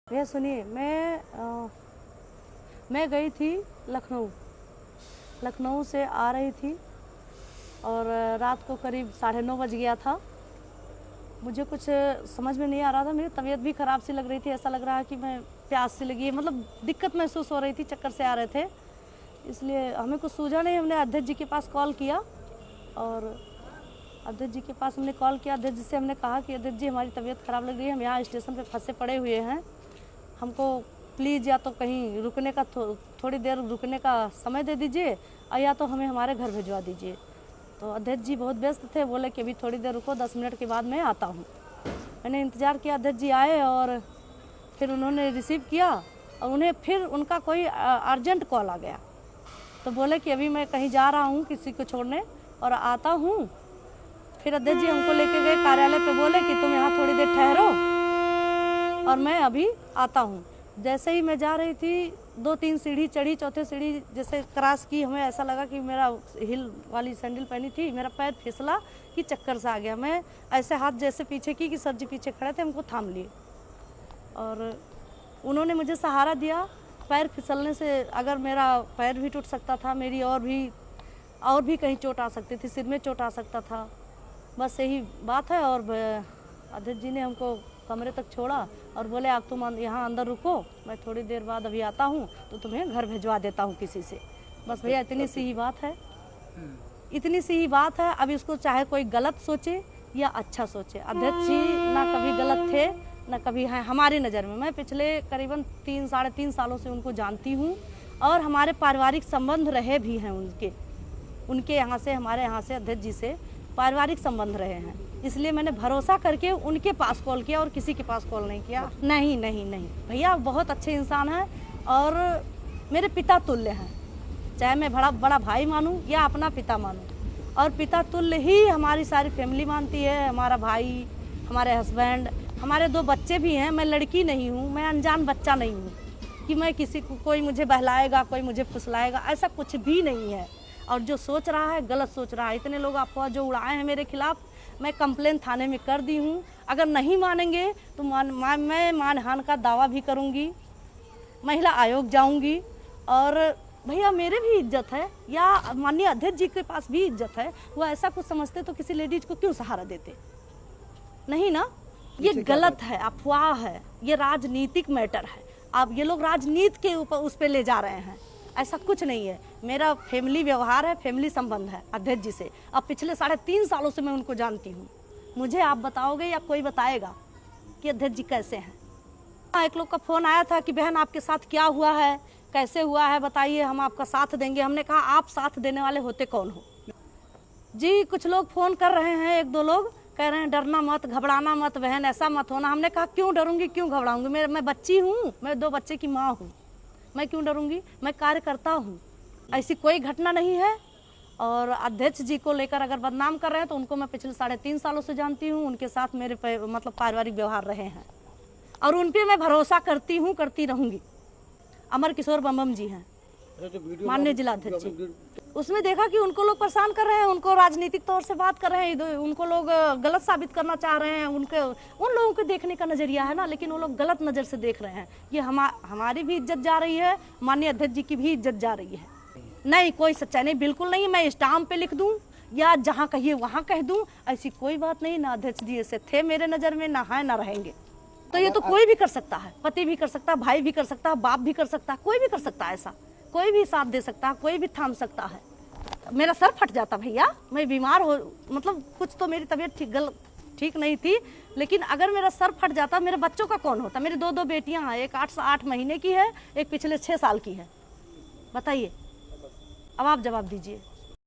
भैया सुनिए, मैं गई थी लखनऊ से आ रही थी और रात को करीब 9:30 बज गया था। मुझे कुछ समझ में नहीं आ रहा था, मेरी तबीयत भी ख़राब सी लग रही थी, ऐसा लग रहा है कि मैं प्यास सी लगी है, मतलब दिक्कत महसूस हो रही थी, चक्कर से आ रहे थे, इसलिए हमें कुछ सूझा नहीं। हमने अध्यक्ष जी के पास कॉल किया और अध्यक्ष जी के पास हमने कॉल किया। अध्यक्ष जी से हमने कहा कि अध्यक्ष जी हमारी तबीयत ख़राब लग रही है, हम यहाँ स्टेशन पे फंसे पड़े हुए हैं, हमको प्लीज़ या तो कहीं रुकने का थोड़ी देर रुकने का समय दे दीजिए और या तो हमें हमारे घर भिजवा दीजिए। तो अध्यक्ष जी बहुत व्यस्त थे, बोले कि अभी थोड़ी देर रुको, 10 मिनट के बाद मैं आता हूँ। मैंने इंतज़ार किया, अध्यक्ष जी आए और फिर उन्होंने रिसीव किया और उन्हें फिर उनका कोई अर्जेंट कॉल आ गया, तो बोले कि अभी मैं कहीं जा रहा हूँ किसी को छोड़ने और आता हूँ। फिर अध्यक्ष जी हमको लेके गए कार्यालय पे, बोले कि तुम यहाँ थोड़ी देर ठहरो और मैं अभी आता हूँ। जैसे ही मैं जा रही थी, 2-3 सीढ़ी चढ़ी, चौथे सीढ़ी जैसे क्रॉस की, हमें ऐसा लगा कि मेरा हिल वाली सैंडल पहनी थी, मेरा पैर फिसला कि चक्कर सा आ गया। मैं ऐसे हाथ जैसे पीछे की कि सर जी पीछे खड़े थे, हमको थाम लिए और उन्होंने मुझे सहारा दिया। पैर फिसलने से अगर मेरा पैर भी टूट सकता था, मेरी और भी कहीं चोट आ सकती थी, सिर में चोट आ सकता था, बस यही बात है। और अध्यक्ष जी ने हमको कमरे तक छोड़ा और बोले आप तुम यहाँ अंदर रुको, मैं थोड़ी देर बाद अभी आता हूँ तो तुम्हें घर भिजवा देता हूँ किसी से। बस भैया इतनी सी ही बात है, इतनी सी ही बात है। अब इसको चाहे कोई गलत सोचे या अच्छा सोचे, अध्यक्ष जी ना कभी गलत थे ना कभी हैं हमारी नज़र में। मैं पिछले करीबन 3-3.5 सालों से उनको जानती हूँ और हमारे पारिवारिक संबंध रहे भी हैं उनके यहाँ से, हमारे यहाँ से अध्यक्ष जी से पारिवारिक संबंध रहे हैं, इसलिए मैंने भरोसा करके उनके पास कॉल किया और किसी के पास कॉल नहीं किया। नहीं भैया बहुत अच्छे इंसान हैं और मेरे पिता तुल्य हैं, चाहे मैं बड़ा भाई मानूं या अपना पिता मानूं, और पिता तुल्य ही हमारी सारी फैमिली मानती है। हमारा भाई, हमारे हस्बैंड, हमारे 2 बच्चे भी हैं। मैं लड़की नहीं हूँ, मैं अनजान बच्चा नहीं हूँ कि मैं किसी को, कोई मुझे बहलाएगा, कोई मुझे फुसलाएगा, ऐसा कुछ भी नहीं है। और जो सोच रहा है गलत सोच रहा है। इतने लोग अफवाह जो उड़ाए हैं मेरे खिलाफ, मैं कंप्लेन थाने में कर दी हूँ। अगर नहीं मानेंगे तो मैं मानहानि का दावा भी करूँगी, महिला आयोग जाऊँगी। और भैया मेरे भी इज्जत है, या माननीय अध्यक्ष जी के पास भी इज्जत है, वो ऐसा कुछ समझते तो किसी लेडीज को क्यों सहारा देते? नहीं ना, ये गलत है, अफवाह है, ये राजनीतिक मैटर है। अब ये लोग राजनीति के ऊपर उस पर ले जा रहे हैं, ऐसा कुछ नहीं है। मेरा फैमिली व्यवहार है, फैमिली संबंध है अध्यक्ष जी से। अब पिछले 3.5 सालों से मैं उनको जानती हूँ। मुझे आप बताओगे या कोई बताएगा कि अध्यक्ष जी कैसे हैं? एक लोग का फ़ोन आया था कि बहन आपके साथ क्या हुआ है, कैसे हुआ है, बताइए, हम आपका साथ देंगे। हमने कहा आप साथ देने वाले होते कौन हो जी? कुछ लोग फ़ोन कर रहे हैं, 1-2 लोग कह रहे हैं डरना मत, घबराना मत बहन, ऐसा मत होना। हमने कहा क्यों डरूंगी, क्यों घबराऊंगी? मैं बच्ची हूँ, मैं 2 बच्चे की माँ हूँ, मैं क्यों डरूंगी? मैं कार्यकर्ता हूँ, ऐसी कोई घटना नहीं है। और अध्यक्ष जी को लेकर अगर बदनाम कर रहे हैं तो उनको मैं पिछले 3.5 सालों से जानती हूँ, उनके साथ मेरे मतलब पारिवारिक व्यवहार रहे हैं और उन पर मैं भरोसा करती हूँ, करती रहूँगी। अमर किशोर बम जी हैं माननीय जिलाध्यक्ष जी, उसमें देखा कि उनको लोग परेशान कर रहे हैं, उनको राजनीतिक तौर से बात कर रहे हैं, उनको लोग गलत साबित करना चाह रहे हैं। उन लोगों के देखने का नज़रिया है ना, लेकिन वो लोग गलत नज़र से देख रहे हैं। ये हमारी भी इज्जत जा रही है, माननीय अध्यक्ष जी की भी इज्जत जा रही है। नहीं, कोई सच्चाई नहीं, बिल्कुल नहीं। मैं स्टाम्प पे लिख दूं या जहाँ कहिए वहाँ कह दूं, ऐसी कोई बात नहीं। ना अध्यक्ष जी ऐसे थे मेरे नज़र में, ना है ना रहेंगे। तो ये तो कोई भी कर सकता है, पति भी कर सकता है, भाई भी कर सकता है, बाप भी कर सकता है, कोई भी कर सकता है, ऐसा कोई भी साथ दे सकता है, कोई भी थाम सकता है। मेरा सर फट जाता भैया, मैं बीमार हो, मतलब कुछ तो मेरी तबीयत ठीक नहीं थी, लेकिन अगर मेरा सर फट जाता, मेरे बच्चों का कौन होता? मेरी 2 बेटियां हैं, एक 8 महीने की है, एक पिछले 6 साल की है। बताइए, अब आप जवाब दीजिए।